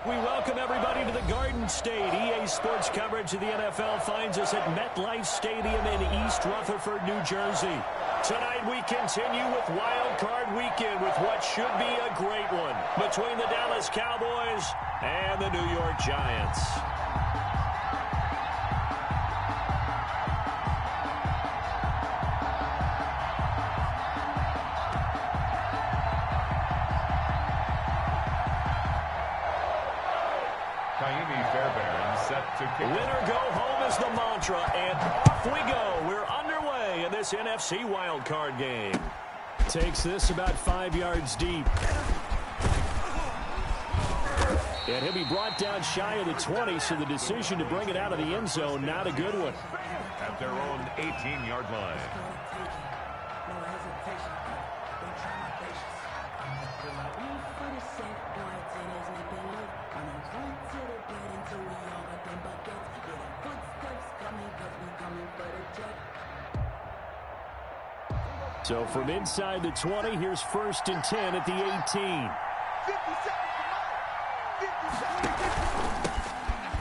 We welcome everybody to the Garden State. EA Sports coverage of the NFL finds us at MetLife Stadium in East Rutherford, New Jersey. Tonight we continue with Wild Card Weekend with what should be a great one between the Dallas Cowboys and the New York Giants. Winner go home is the mantra, and off we go. We're underway in this NFC wildcard game. Takes this about 5 yards deep. And he'll be brought down shy of the 20, so the decision to bring it out of the end zone, not a good one. At their own 18-yard line. So from inside the 20, here's 1st and 10 at the 18.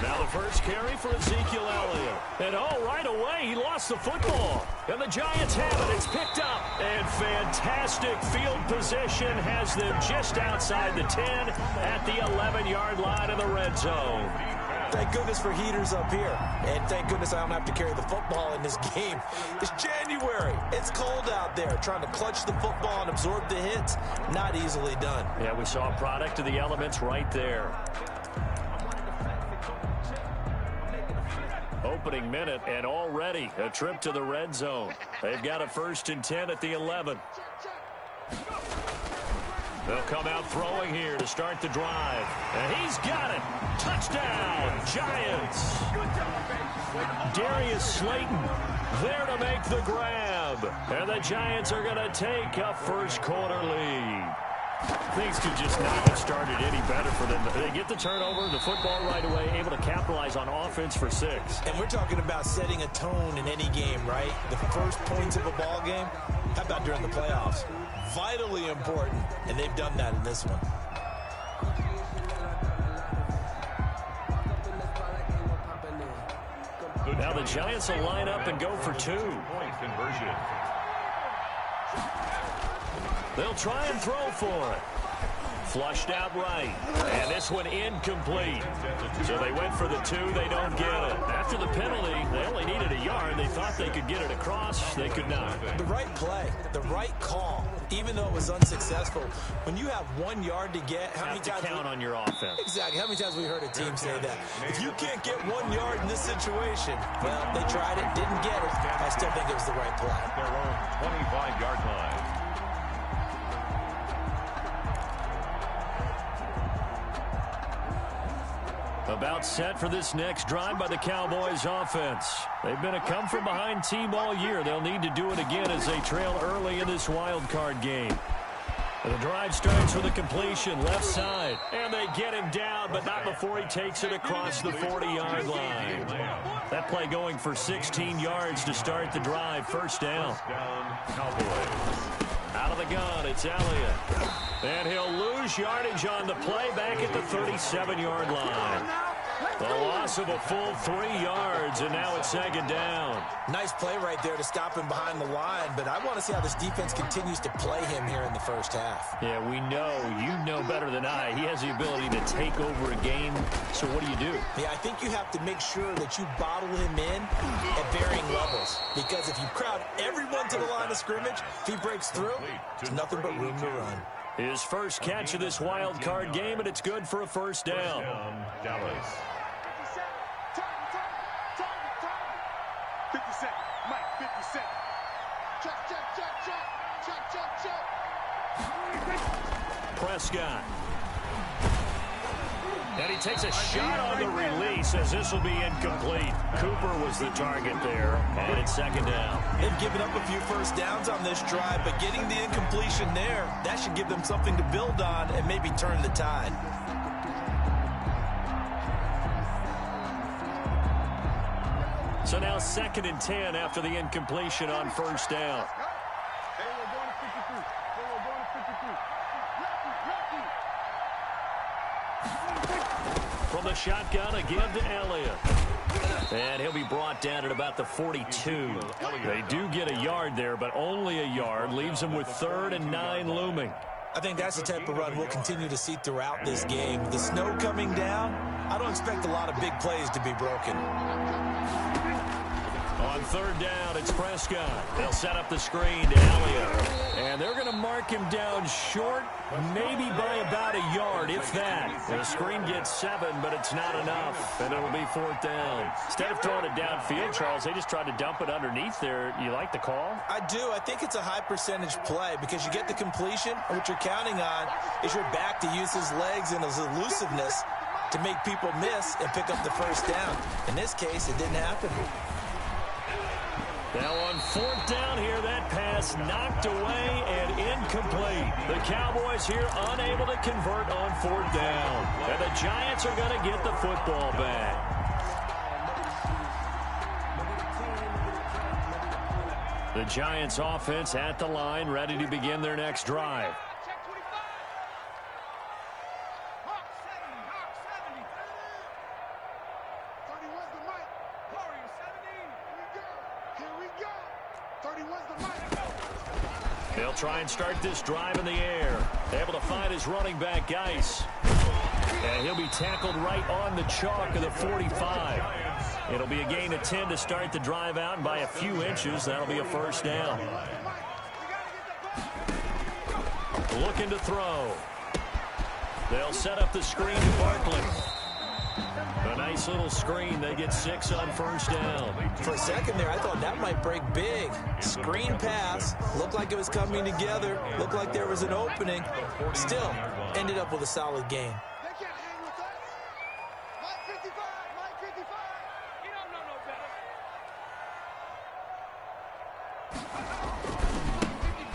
Now the first carry for Ezekiel Elliott. And right away, he lost the football. And the Giants have it. It's picked up. And fantastic field position has them just outside the 10 at the 11-yard line in the red zone. Thank goodness for heaters up here. And thank goodness I don't have to carry the football in this game. It's January. It's cold out there. Trying to clutch the football and absorb the hits, not easily done. Yeah, we saw a product of the elements right there. Opening minute, and already a trip to the red zone. They've got a 1st and 10 at the 11. They'll come out throwing here to start the drive. And he's got it. Touchdown, Giants. Darius Slayton there to make the grab. And the Giants are going to take a first-quarter lead. Things could just not have started any better for them. They get the turnover, the football right away, able to capitalize on offense for 6. And we're talking about setting a tone in any game, right? The first points of a ball game. How about during the playoffs? Vitally important, and they've done that in this one. Now the Giants will line up and go for 2. Point conversion. They'll try and throw for it. Flushed out right. And this one incomplete. So they went for the 2. They don't get it. After the penalty, they only needed a yard. They thought they could get it across. They could not. The right play, the right call, even though it was unsuccessful. When you have 1 yard to get, how many times count on your offense? Exactly. How many times we heard a team say that? If you can't get 1 yard in this situation, well, they tried it, didn't get it. I still think it was the right play. Their own 25-yard line. About set for this next drive by the Cowboys offense. They've been a come-from-behind team all year. They'll need to do it again as they trail early in this wild card game. The drive starts with a completion left side. And they get him down, but not before he takes it across the 40-yard line. That play going for 16 yards to start the drive. First down. Cowboys. Out of the gun, it's Elliott. And he'll lose yardage on the play back at the 37-yard line. The loss of a full 3 yards, and now it's 2nd down. Nice play right there to stop him behind the line, but I want to see how this defense continues to play him here in the first half. Yeah, we know. You know better than I. He has the ability to take over a game, so what do? Yeah, I think you have to make sure that you bottle him in at varying levels, because if you crowd everyone to the line of scrimmage, if he breaks through, there's nothing but room to run. His first catch of this wild card game, and it's good for a first down. Dallas. 50 Cent, Mike, 50 Cent. Check. Prescott. And he takes a shot on the release as this will be incomplete. Cooper was the target there, and it's 2nd down. They've given up a few first downs on this drive, but getting the incompletion there, that should give them something to build on and maybe turn the tide. So now 2nd and 10 after the incompletion on first down. shotgun again to Elliott. And he'll be brought down at about the 42. They do get a yard there, but only a yard. Leaves them with 3rd and 9 looming. I think that's the type of run we'll continue to see throughout this game. The snow coming down, I don't expect a lot of big plays to be broken. On 3rd down, it's Prescott. They'll set up the screen to Elliott. And they're going to mark him down short, maybe by about a yard, if that. The screen gets 7, but it's not enough, and it'll be 4th down. Instead of throwing it downfield, Charles, they just tried to dump it underneath there. You like the call? I do. I think it's a high-percentage play because you get the completion, and what you're counting on is your back to use his legs and his elusiveness to make people miss and pick up the 1st down. In this case, it didn't happen. Now on 4th down here, that pass knocked away and incomplete. The Cowboys here unable to convert on 4th down. And the Giants are going to get the football back. The Giants offense at the line, ready to begin their next drive. They'll try and start this drive in the air. Able to find his running back, Geis. And he'll be tackled right on the chalk of the 45. It'll be a gain of 10 to start the drive out, and by a few inches, that'll be a 1st down. Looking to throw. They'll set up the screen to Barkley. A nice little screen. They get 6 on 1st down. For a second there, I thought that might break big. Screen pass. Looked like it was coming together. Looked like there was an opening. Still, ended up with a solid game. They can't hang with us. Mike 55, Mike 55. You don't know no better.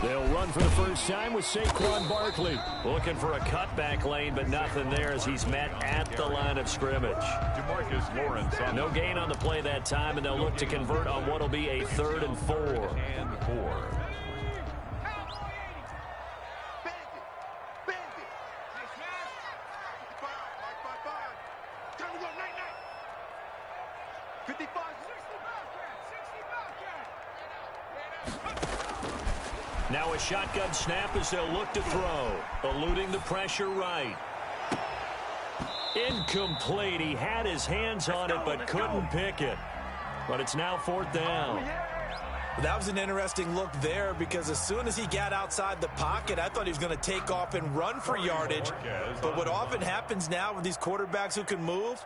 They'll run for the first time with Saquon Barkley. Looking for a cutback lane, but nothing there as he's met at the line of scrimmage. No gain on the play that time, and they'll look to convert on what will be a 3rd and 4. Now a shotgun snap as they'll look to throw. Eluding the pressure right. Incomplete. He had his hands on it but couldn't pick it. But it's now 4th down. That was an interesting look there because as soon as he got outside the pocket, I thought he was going to take off and run for yardage. But what often happens now with these quarterbacks who can move,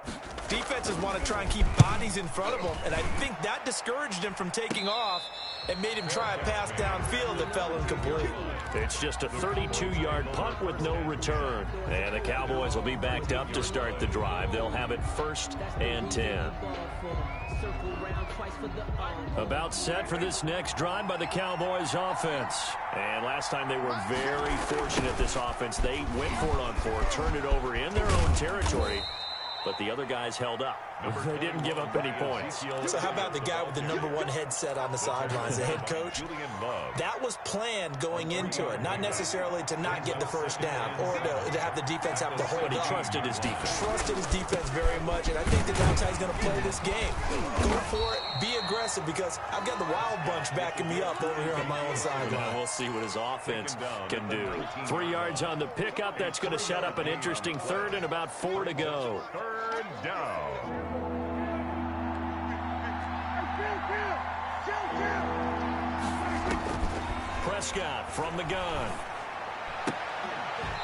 defenses want to try and keep bodies in front of them. And I think that discouraged him from taking off and made him try a pass downfield that fell incomplete. It's just a 32-yard punt with no return. And the Cowboys will be backed up to start the drive. They'll have it 1st and 10. About set for this next drive by the Cowboys offense. And last time they were very fortunate, this offense. They went for it on 4, turned it over in their own territory, but the other guys held up. They didn't give up any points. So how about the guy with the #1 headset on the sidelines, the head coach? That was planned going into it, not necessarily to not get the 1st down or to have the defense have to hold But he up. trusted his defense. Trusted his defense very much, and I think that's how he's going to play this game. Go for it, be aggressive, because I've got the Wild Bunch backing me up over here on my own sideline. We'll see what his offense can do. 3 yards on the pickup. That's going to set up an interesting 3rd and about 4 to go. 3rd down. Prescott from the gun.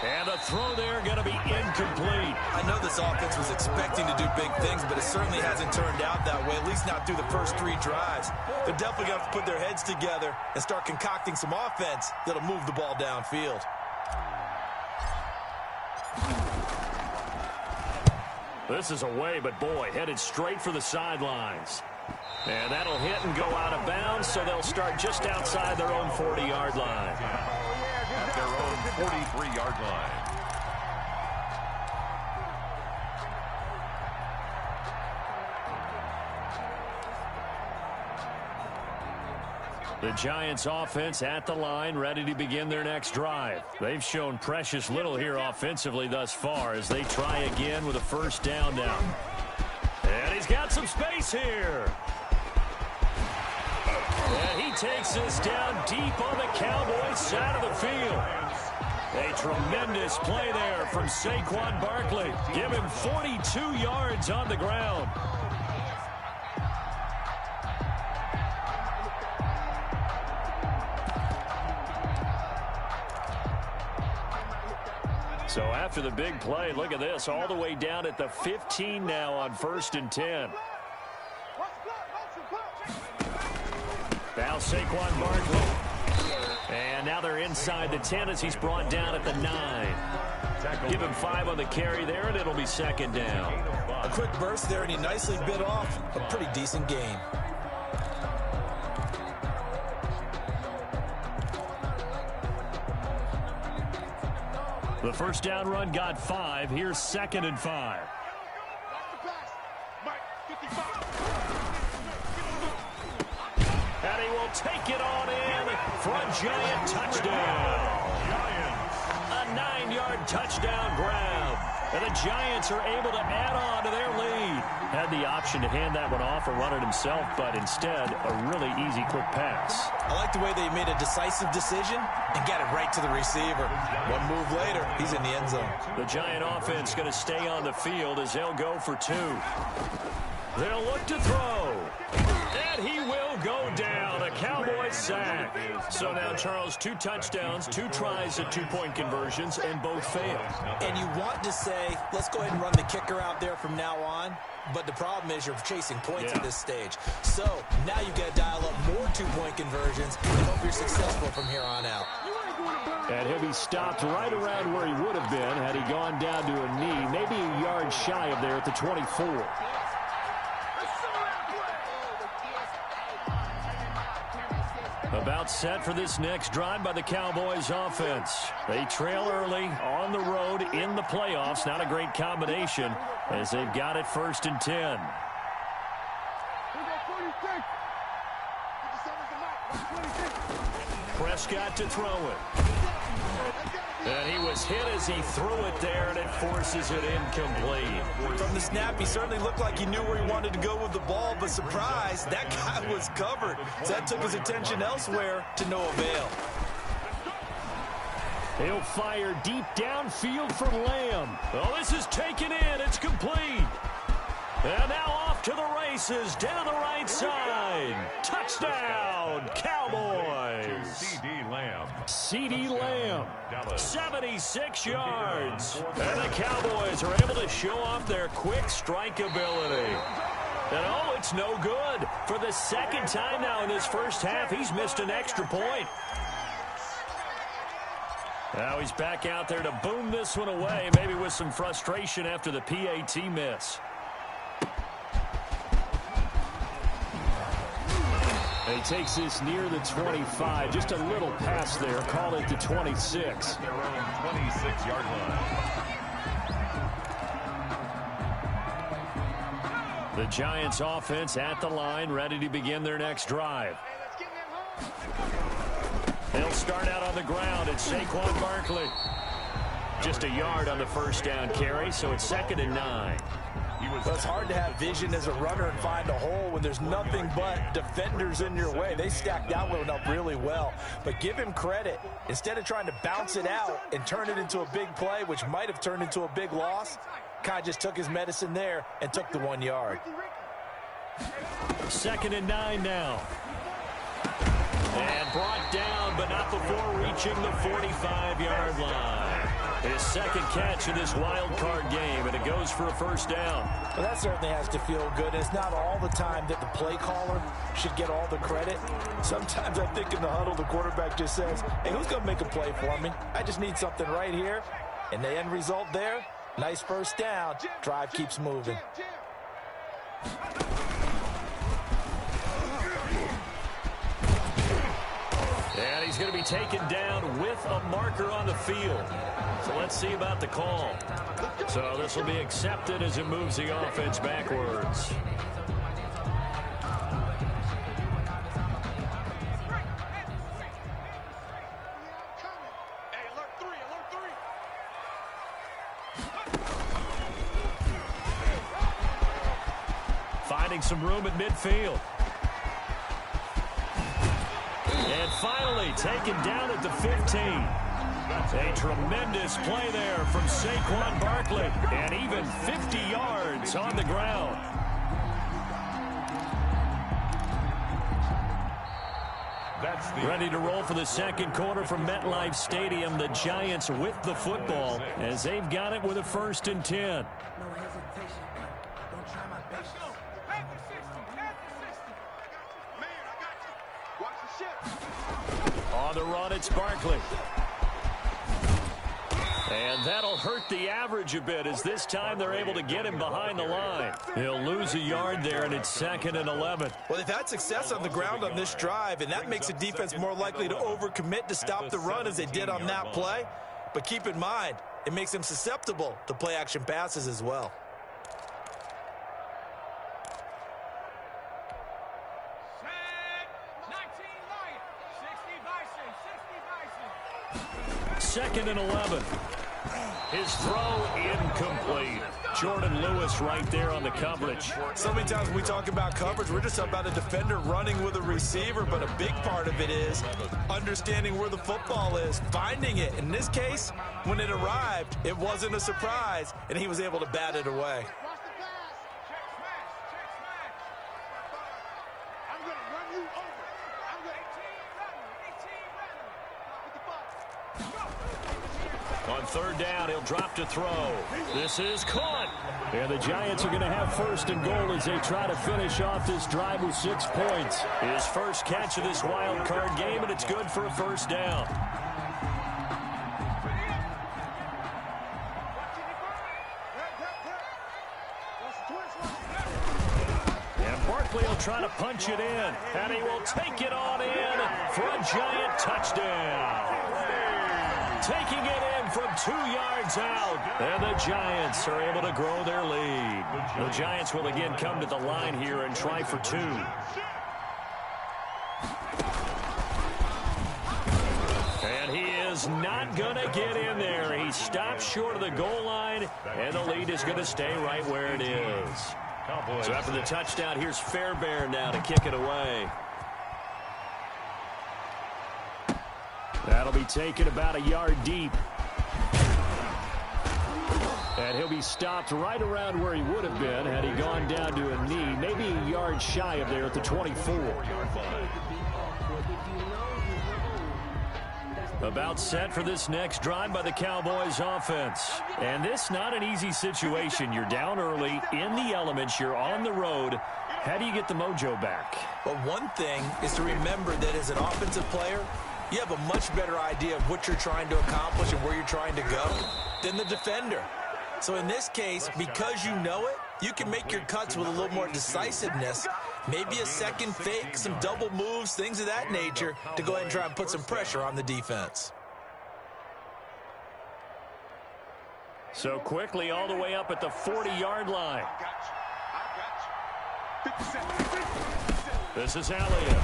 And a throw there going to be incomplete. I know this offense was expecting to do big things, but it certainly hasn't turned out that way, at least not through the first 3 drives. They're definitely going to have to put their heads together and start concocting some offense that'll move the ball downfield. This is away, but boy, headed straight for the sidelines. And that'll hit and go out of bounds, so they'll start just outside their own 40-yard line. At their own 43-yard line. The Giants offense at the line, ready to begin their next drive. They've shown precious little here offensively thus far as they try again with a first down now. And he's got some space here. And he takes this down deep on the Cowboys side of the field. A tremendous play there from Saquon Barkley. Give him 42 yards on the ground. So after the big play, look at this, all the way down at the 15 now on 1st and 10. Now Saquon Barkley. And now they're inside the 10 as he's brought down at the 9. Give him 5 on the carry there, and it'll be 2nd down. A quick burst there, and he nicely bit off a pretty decent gain. The first down run got 5. Here's 2nd and 5. And he will take it on in for a Giant touchdown. A 9-yard touchdown grab. And the Giants are able to add on to their lead. Had the option to hand that one off or run it himself, but instead a really easy quick pass. I like the way they made a decisive decision and got it right to the receiver. One move later, he's in the end zone. The Giant offense going to stay on the field as they'll go for 2. They'll look to throw. And he will go down. A Cowboys sack. So now, Charles, 2 touchdowns, 2 tries at 2-point conversions, and both failed. And you want to say, let's go ahead and run the kicker out there from now on. But the problem is you're chasing points at this stage. So now you've got to dial up more 2-point conversions and hope you're successful from here on out. And he'll be stopped right around where he would have been had he gone down to a knee, maybe a yard shy of there at the 24. About set for this next drive by the Cowboys offense. They trail early on the road in the playoffs. Not a great combination as they've got it 1st and 10. Prescott to throw it. And he was hit as he threw it there, and it forces it incomplete. From the snap, he certainly looked like he knew where he wanted to go with the ball, but surprise, that guy was covered. So that took his attention elsewhere to no avail. He'll fire deep downfield for Lamb. Oh, this is taken in. It's complete. And now off to the races, down the right side. Touchdown, Cowboys. CeeDee Lamb. CeeDee Lamb, 76 yards. And the Cowboys are able to show off their quick strike ability. And oh, it's no good. For the 2nd time now in this first half, he's missed an extra point. Now he's back out there to boom this one away, maybe with some frustration after the PAT miss. He takes this near the 25. Just a little pass there. Call it the 26. Their own 26-yard line. The Giants offense at the line, ready to begin their next drive. They'll start out on the ground. It's Saquon Barkley. Just a yard on the first down carry, so it's 2nd and 9. Well, it's hard to have vision as a runner and find a hole when there's nothing but defenders in your way. They stacked that one up really well. But give him credit. Instead of trying to bounce it out and turn it into a big play, which might have turned into a big loss, kind of just took his medicine there and took the 1 yard. 2nd and 9 now. And brought down, but not before reaching the 45-yard line. His 2nd catch in this wild card game, and it goes for a first down. Well, that certainly has to feel good. It's not all the time that the play caller should get all the credit. Sometimes I think in the huddle, the quarterback just says, hey, who's going to make a play for me? I just need something right here. And the end result there, nice first down. Drive keeps moving. And he's going to be taken down with a marker on the field. So let's see about the call. So this will be accepted as it moves the offense backwards. finding some room at midfield. And finally taken down at the 15. A tremendous play there from Saquon Barkley. And even 50 yards on the ground. Ready to roll for the second quarter from MetLife Stadium. The Giants with the football as they've got it with a 1st and 10. On the run, it's Barkley. And that'll hurt the average a bit as this time they're able to get him behind the line. He'll lose a yard there, and it's 2nd and 11. Well, they've had success on the ground on this drive, and that makes the defense more likely to overcommit to stop the run as they did on that play. But keep in mind, it makes them susceptible to play-action passes as well. Second and 11. His throw incomplete. Jordan Lewis right there on the coverage. So many times when we talk about coverage, we're just about a defender running with a receiver, but a big part of it is understanding where the football is, finding it. In this case, when it arrived, it wasn't a surprise, and he was able to bat it away. On 3rd down, he'll drop to throw. This is caught. And the Giants are going to have 1st and goal as they try to finish off this drive with 6 points. His first catch of this wild card game, and it's good for a 1st down. And Barkley will try to punch it in, and he will take it on in for a Giant touchdown. Taking it in from 2 yards out. And the Giants are able to grow their lead. The Giants will again come to the line here and try for 2. And he is not going to get in there. He stops short of the goal line, and the lead is going to stay right where it is. So after the touchdown, here's Fairbairn now to kick it away. That'll be taken about a yard deep. And he'll be stopped right around where he would have been had he gone down to a knee, maybe a yard shy of there at the 24. About set for this next drive by the Cowboys offense. And this not an easy situation. You're down early, in the elements, you're on the road. How do you get the mojo back? Well, one thing is to remember that as an offensive player, you have a much better idea of what you're trying to accomplish and where you're trying to go than the defender. So in this case, because you know it, you can make your cuts with a little more decisiveness, maybe a second fake, some double moves, things of that nature, to go ahead and try and put some pressure on the defense. So quickly all the way up at the 40-yard line. This is Elliott.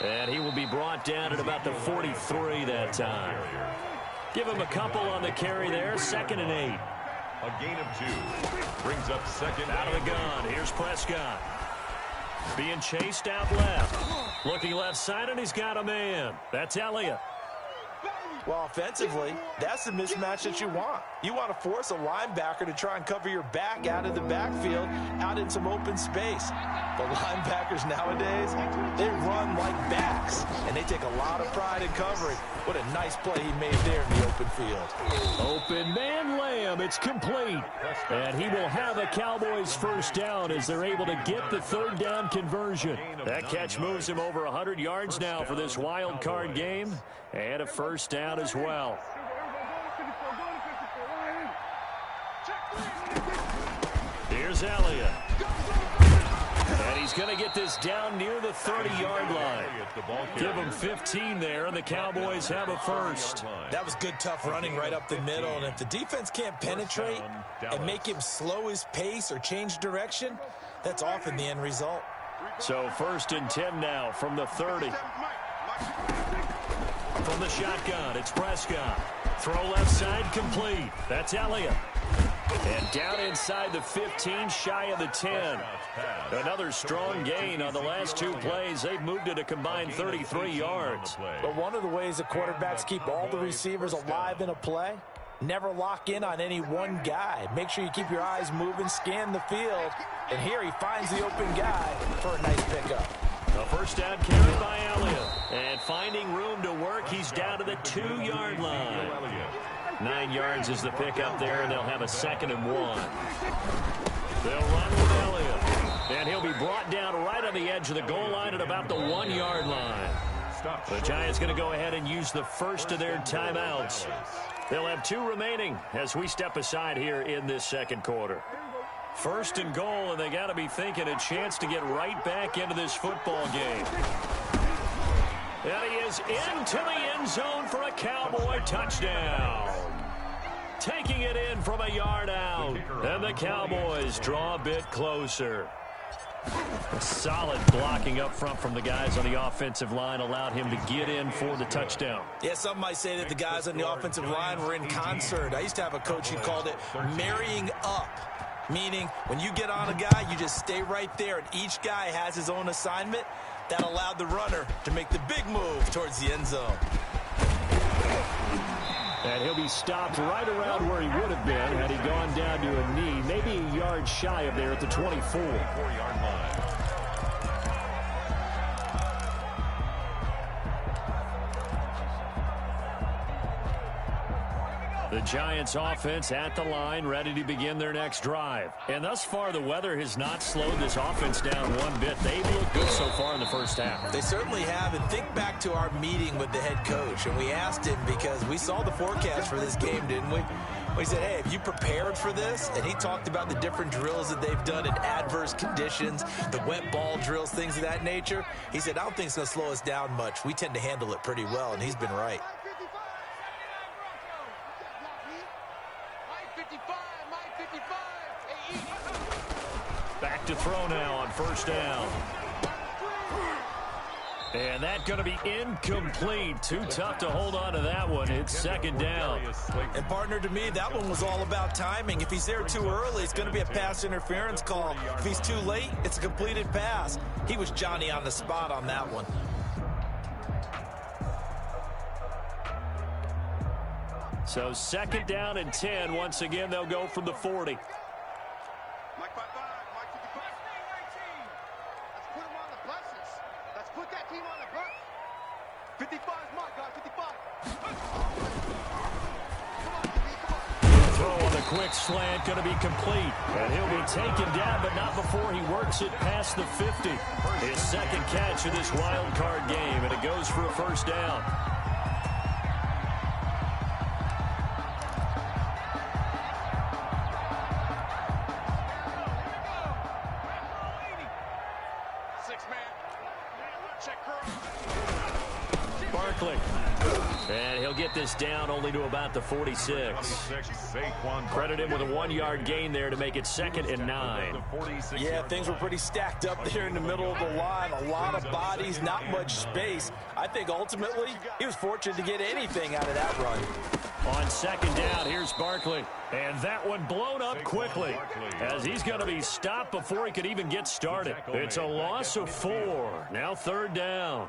And he will be brought down at about the 43 that time. Give him a couple on the carry there. 2nd and 8. A gain of 2. Brings up 2nd. Out of the gun. Here's Prescott. Being chased out left. Looking left side, and he's got a man. That's Elliott. Well, offensively, that's the mismatch that you want. You want to force a linebacker to try and cover your back out of the backfield, out in some open space. But linebackers nowadays, they run like backs, and they take a lot of pride in covering. What a nice play he made there in the open field. Open man Lamb. It's complete. And he will have a Cowboys 1st down as they're able to get the 3rd down conversion. That catch moves him over 100 yards now for this wild card game. And a 1st down as well. Here's Elliott. And he's going to get this down near the 30-yard line. Give him 15 there, and the Cowboys have a 1st. That was good, tough running right up the middle. And if the defense can't penetrate and make him slow his pace or change direction, that's often the end result. So 1st and 10 now from the 30. From the shotgun, it's Prescott. Throw left side complete. That's Elliott. And down inside the 15, shy of the 10. Another strong gain on the last two plays. They've moved it a combined 33 yards. But one of the ways that quarterbacks keep all the receivers alive in a play, never lock in on any one guy. Make sure you keep your eyes moving, scan the field. And here he finds the open guy for a nice pickup. A first down carry by Elliott. And finding room to work, he's down to the 2-yard line. 9 yards is the pickup there, and they'll have a 2nd and 1. They'll run with Elliott. And he'll be brought down right on the edge of the goal line at about the 1-yard line. The Giants going to go ahead and use the first of their timeouts. They'll have 2 remaining as we step aside here in this second quarter. 1st and goal, and they got to be thinking a chance to get right back into this football game. And he is into the end zone for a Cowboy touchdown. Taking it in from a yard out. And the Cowboys draw a bit closer. Solid blocking up front from the guys on the offensive line allowed him to get in for the touchdown. Yeah, some might say that the guys on the offensive line were in concert. I used to have a coach who called it marrying up. Meaning, when you get on a guy, you just stay right there, and each guy has his own assignment. That allowed the runner to make the big move towards the end zone. And he'll be stopped right around where he would have been had he gone down to a knee, maybe a yard shy of there at the 24. 4-yard line. The Giants offense at the line, ready to begin their next drive. And thus far, the weather has not slowed this offense down one bit. They've looked good so far in the first half. They certainly have. And think back to our meeting with the head coach. And we asked him, because we saw the forecast for this game, didn't we? We said, hey, have you prepared for this? And he talked about the different drills that they've done in adverse conditions, the wet ball drills, things of that nature. He said, I don't think it's going to slow us down much. We tend to handle it pretty well, and he's been right. Back to throw now on first down. And that's going to be incomplete. Too tough to hold on to that one. It's 2nd down. And, partner, to me, that one was all about timing. If he's there too early, it's going to be a pass interference call. If he's too late, it's a completed pass. He was Johnny on the spot on that one. So 2nd down and 10. Once again, they'll go from the 40. Quick slant going to be complete. And he'll be taken down, but not before he works it past the 50. His 2nd catch of this wild card game, and it goes for a first down. Barkley. And he'll get this down only to about the 46. Credit him with a 1-yard gain there to make it 2nd and 9. Yeah, things were pretty stacked up there in the middle of the line. A lot of bodies, not much space. I think ultimately he was fortunate to get anything out of that run. On 2nd down, here's Barkley. And that one blown up quickly as he's going to be stopped before he could even get started. It's a loss of 4. Now 3rd down.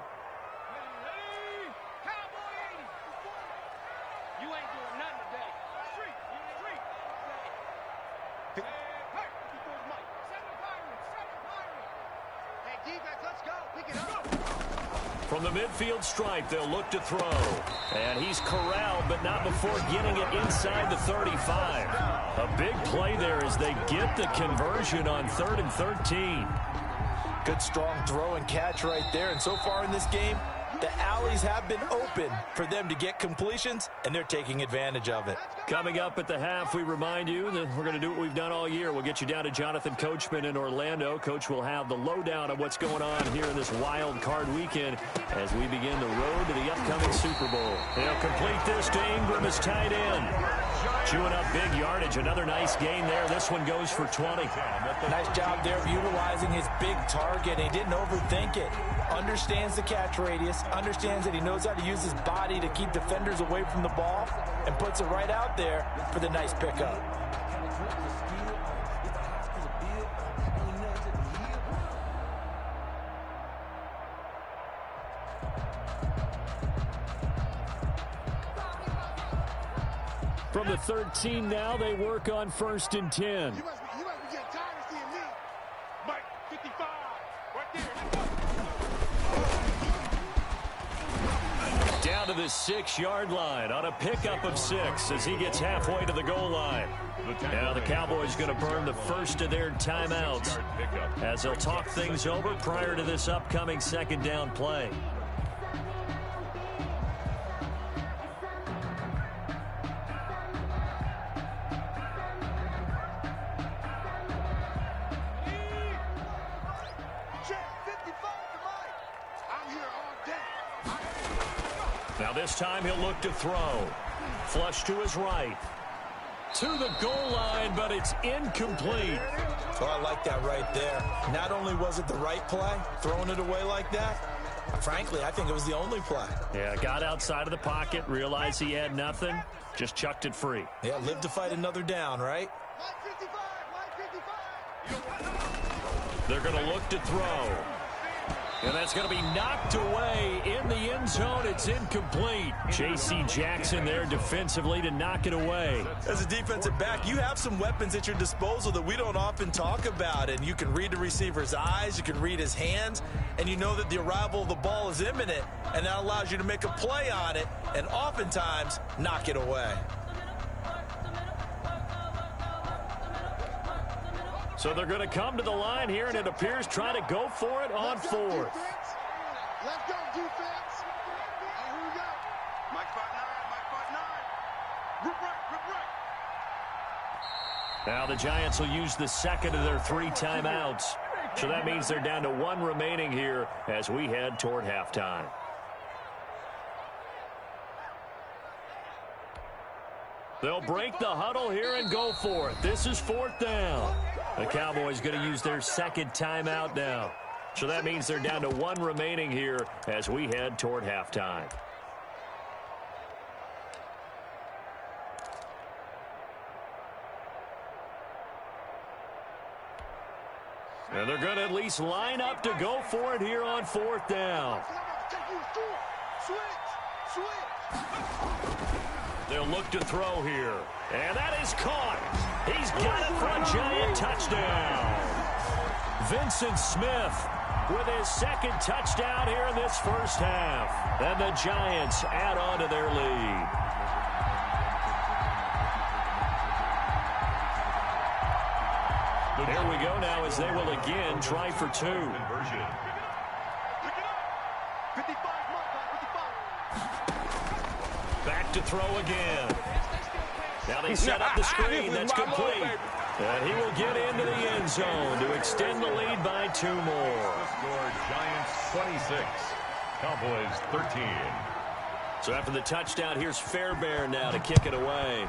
From the midfield stripe, they'll look to throw. And he's corralled, but not before getting it inside the 35. A big play there as they get the conversion on 3rd and 13. Good, strong throw and catch right there. And so far in this game, the alleys have been open for them to get completions, and they're taking advantage of it. Coming up at the half, we remind you that we're going to do what we've done all year. We'll get you down to Jonathan Coachman in Orlando. Coach will have the lowdown of what's going on here in this wild card weekend as we begin the road to the upcoming Super Bowl. They'll complete this to Ingram as tight end. Chewing up big yardage. Another nice gain there. This one goes for 20. Nice job there of utilizing his big target. He didn't overthink it. Understands the catch radius. Understands that he knows how to use his body to keep defenders away from the ball and puts it right out there for the nice pickup. From the 13 now, they work on 1st and 10. You must be getting tired of seeing me. Mike, 55, right there. Down to the 6-yard line on a pickup of 6 as he gets halfway to the goal line. Now the Cowboys going to burn the first of their timeouts as they'll talk things over prior to this upcoming 2nd down play. Now this time he'll look to throw. Flush to his right. To the goal line, but it's incomplete. Oh, I like that right there. Not only was it the right play, throwing it away like that, frankly, I think it was the only play. Yeah, got outside of the pocket, realized he had nothing, just chucked it free. Yeah, live to fight another down, right? They're going to look to throw. And that's going to be knocked away in the end zone. It's incomplete. J.C. Jackson there defensively to knock it away. As a defensive back, you have some weapons at your disposal that we don't often talk about. And you can read the receiver's eyes, you can read his hands, and you know that the arrival of the ball is imminent. And that allows you to make a play on it and oftentimes knock it away. So they're going to come to the line here, and it appears trying to go for it on 4th. Let's go, defense. Here we go. Mike 5-9. Rip right. Now the Giants will use the 2nd of their 3 timeouts. So that means they're down to 1 remaining here as we head toward halftime. They'll break the huddle here and go for it. This is 4th down. The Cowboys going to use their 2nd timeout now. So that means they're down to 1 remaining here as we head toward halftime. And they're going to at least line up to go for it here on 4th down. They'll look to throw here. And that is caught. He's got it for a Giant touchdown. Vincent Smith with his 2nd touchdown here in this first half. And the Giants add on to their lead. Here we go now as they will again try for 2. Back to throw again. Now they set up the screen. That's complete. And he will get into the end zone to extend the lead by 2 more. Score Giants 26, Cowboys 13. So after the touchdown, here's Fairbairn now to kick it away.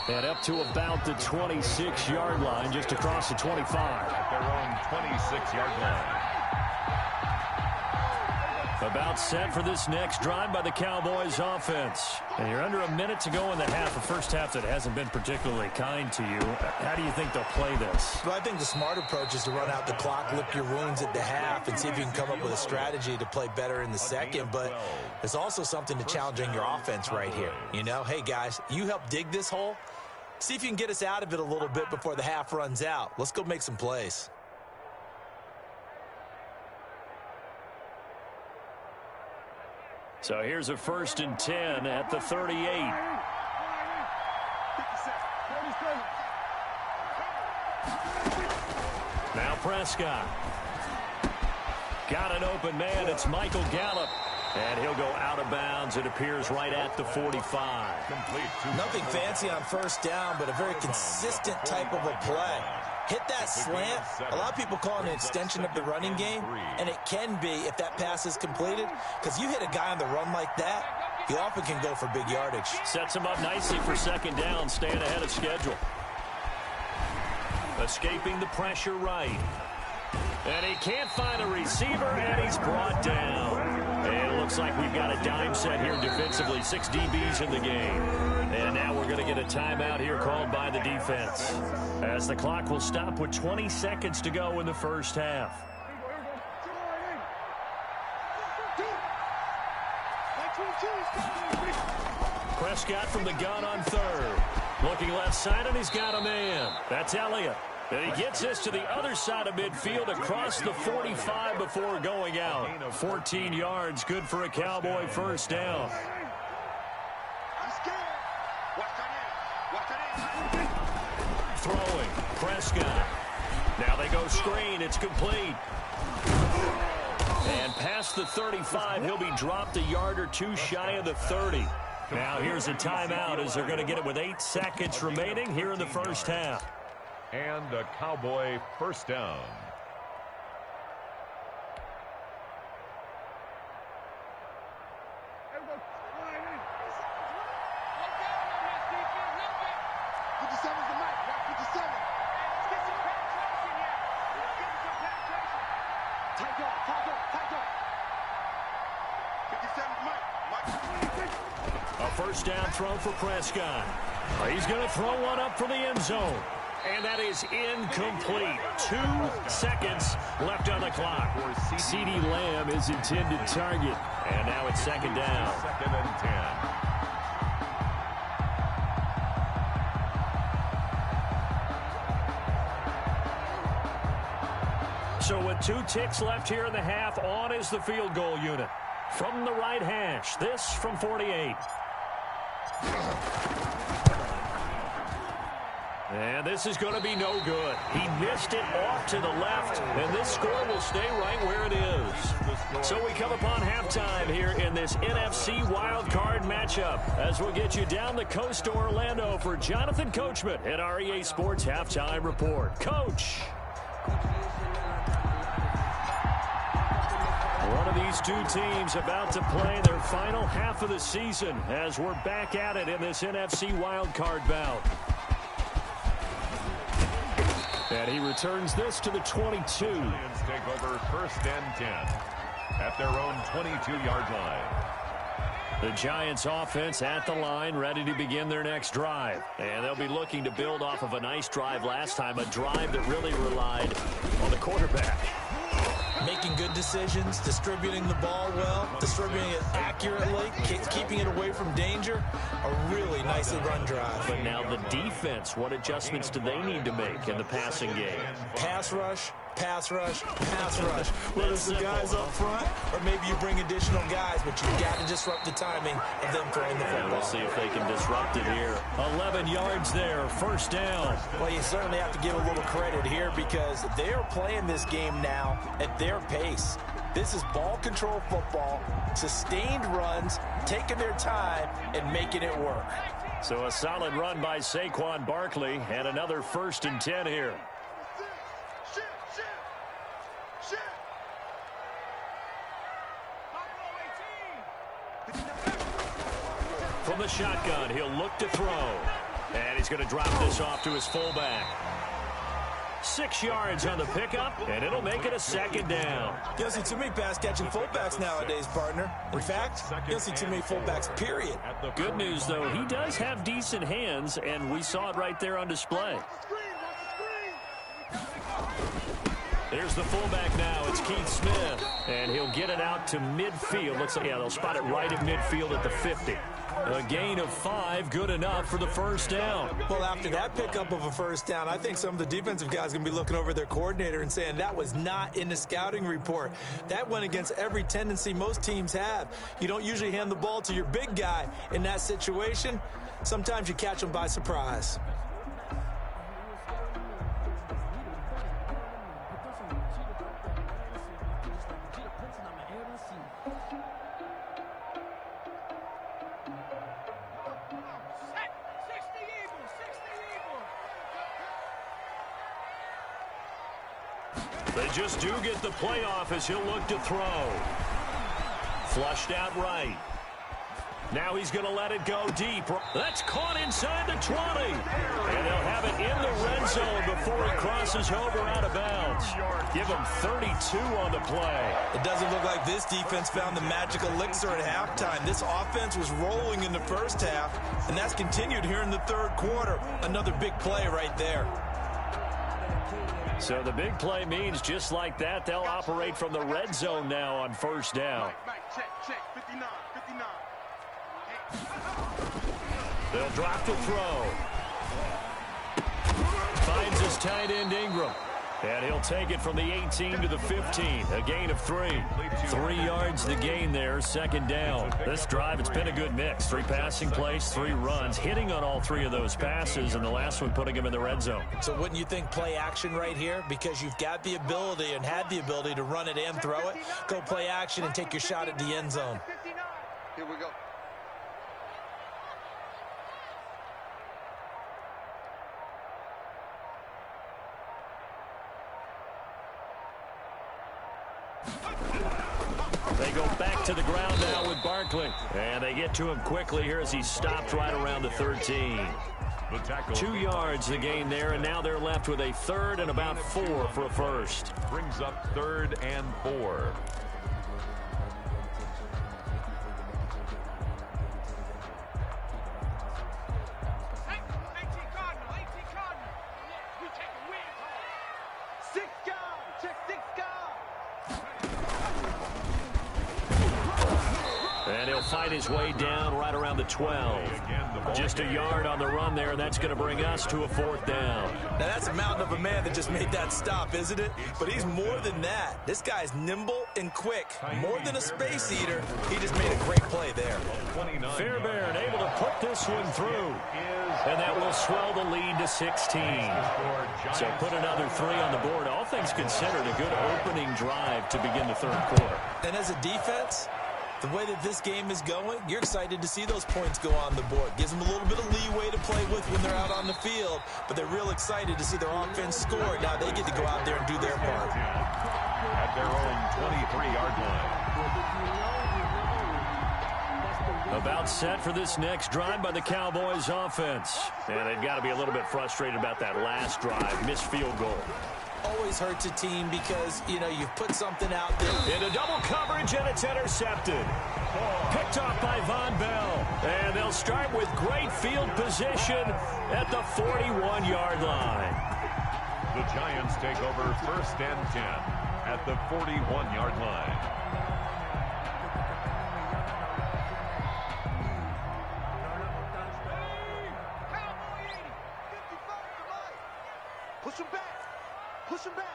And up to about the 26-yard line, just across the 25. At their own 26-yard line. About set for this next drive by the Cowboys offense. And you're under a minute to go in the half, a first half that hasn't been particularly kind to you. How do you think they'll play this? Well, I think the smart approach is to run out the clock, lick your wounds at the half, and see if you can come up with a strategy to play better in the second. But there's also something to challenging your offense right here. You know, hey, guys, you help dig this hole. See if you can get us out of it a little bit before the half runs out. Let's go make some plays. So here's a 1st and 10 at the 38. Now Prescott. Got an open man. It's Michael Gallup. And he'll go out of bounds. It appears right at the 45. Nothing fancy on 1st down, but a very consistent type of a play. Hit that slant. A lot of people call it an extension of the running game, and it can be if that pass is completed, because you hit a guy on the run like that, he often can go for big yardage. Sets him up nicely for 2nd down, staying ahead of schedule. Escaping the pressure right. And he can't find a receiver, and he's brought down. And looks like we've got a dime set here defensively. 6 DBs in the game. And now we're going to get a timeout here called by the defense, as the clock will stop with 20 seconds to go in the first half. Prescott from the gun on third. Looking left side, and he's got a man. That's Elliott. And he gets this to the other side of midfield across the 45 before going out. 14 yards, good for a Cowboy first down. Throwing, Prescott. Now they go screen, it's complete. And past the 35, he'll be dropped a yard or two shy of the 30. Now here's a timeout as they're going to get it with 8 seconds remaining here in the first half. And a Cowboy first down. A first down throw for Prescott. He's going to throw one up for the end zone. And that is incomplete. 2 seconds left on the clock. CeeDee Lamb is intended target. And now it's second down. Second and 10. So with 2 ticks left here in the half, on is the field goal unit. From the right hash, this from 48. And this is going to be no good. He missed it off to the left, and this score will stay right where it is. So we come upon halftime here in this NFC wildcard matchup, as we'll get you down the coast to Orlando for Jonathan Coachman at our EA Sports Halftime Report. Coach. One of these 2 teams about to play their final half of the season as we're back at it in this NFC wildcard bout. And he returns this to the 22. Lions take over first and 10 at their own 22-yard line. The Giants offense at the line, ready to begin their next drive. And they'll be looking to build off of a nice drive last time, a drive that really relied on the quarterback. Making good decisions, distributing the ball well, distributing it accurately, keeping it away from danger. A really nicely run drive. But now the defense, what adjustments do they need to make in the passing game? Pass rush, pass rush, pass rush. Whether it's the guys up front or maybe you bring additional guys, but you've got to disrupt the timing of them throwing the football. And we'll see if they can disrupt it here. 11 yards there, first down. Well, you certainly have to give a little credit here because they're playing this game now at their pace. This is ball control football, sustained runs, taking their time and making it work. So a solid run by Saquon Barkley and another first and 10 here. From the shotgun, he'll look to throw. And he's going to drop this off to his fullback. 6 yards on the pickup, and it'll make it a second down. You don't see too many pass-catching fullbacks nowadays, partner. In fact, you don't see too many fullbacks, period. Good news, though, he does have decent hands, and we saw it right there on display. There's the fullback now. It's Keith Smith, and he'll get it out to midfield. Looks like, yeah, they'll spot it right at midfield at the 50. A gain of 5, good enough for the first down. Well, after that pickup of a first down, I think some of the defensive guys are going to be looking over their coordinator and saying that was not in the scouting report. That went against every tendency most teams have. You don't usually hand the ball to your big guy in that situation. Sometimes you catch them by surprise. They just do get the playoff as he'll look to throw. Flushed out right. Now he's going to let it go deep. That's caught inside the 20. And they'll have it in the red zone before he crosses over out of bounds. Give him 32 on the play. It doesn't look like this defense found the magic elixir at halftime. This offense was rolling in the first half, and that's continued here in the third quarter. Another big play right there. So the big play means just like that, they'll operate from the red zone now on first down. Check, 59. They'll drop to throw. Finds his tight end Ingram. And he'll take it from the 18 to the 15. A gain of 3. 3 yards the gain there, second down. This drive, it's been a good mix. 3 passing plays, 3 runs, hitting on all 3 of those passes, and the last one putting him in the red zone. So wouldn't you think play action right here? Because you've got the ability and had the ability to run it and throw it. Go play action and take your shot at the end zone. Here we go. They go back to the ground now with Barkley. And they get to him quickly here as he stopped right around the 13. 2 yards the gain there, and now they're left with a third and about 4 for a first. Brings up 3rd and 4. And he'll fight his way down right around the 12. Just a yard on the run there, and that's going to bring us to a 4th down. Now, that's a mountain of a man that just made that stop, isn't it? But he's more than that. This guy's nimble and quick. More than a space eater, he just made a great play there. Fairbairn able to put this one through. And that will swell the lead to 16. So put another 3 on the board. All things considered, a good opening drive to begin the third quarter. And as a defense, the way that this game is going, you're excited to see those points go on the board. Gives them a little bit of leeway to play with when they're out on the field, but they're real excited to see their offense score. Now they get to go out there and do their part. At their own 23-yard line. About set for this next drive by the Cowboys offense. And they've got to be a little bit frustrated about that last drive. Missed field goal. Always hurts a team because, you know, you've put something out there. Into double coverage, and it's intercepted. Picked off by Von Bell. And they'll start with great field position at the 41-yard line. The Giants take over 1st and 10 at the 41-yard line. Push him back. Push him back.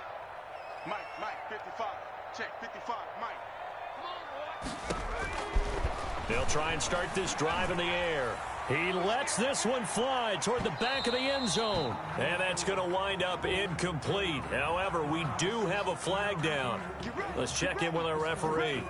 Mike, 55. Check, 55, Mike. Come on, boy. They'll try and start this drive in the air. He lets this one fly toward the back of the end zone. And that's going to wind up incomplete. However, we do have a flag down. Let's check in with our referee.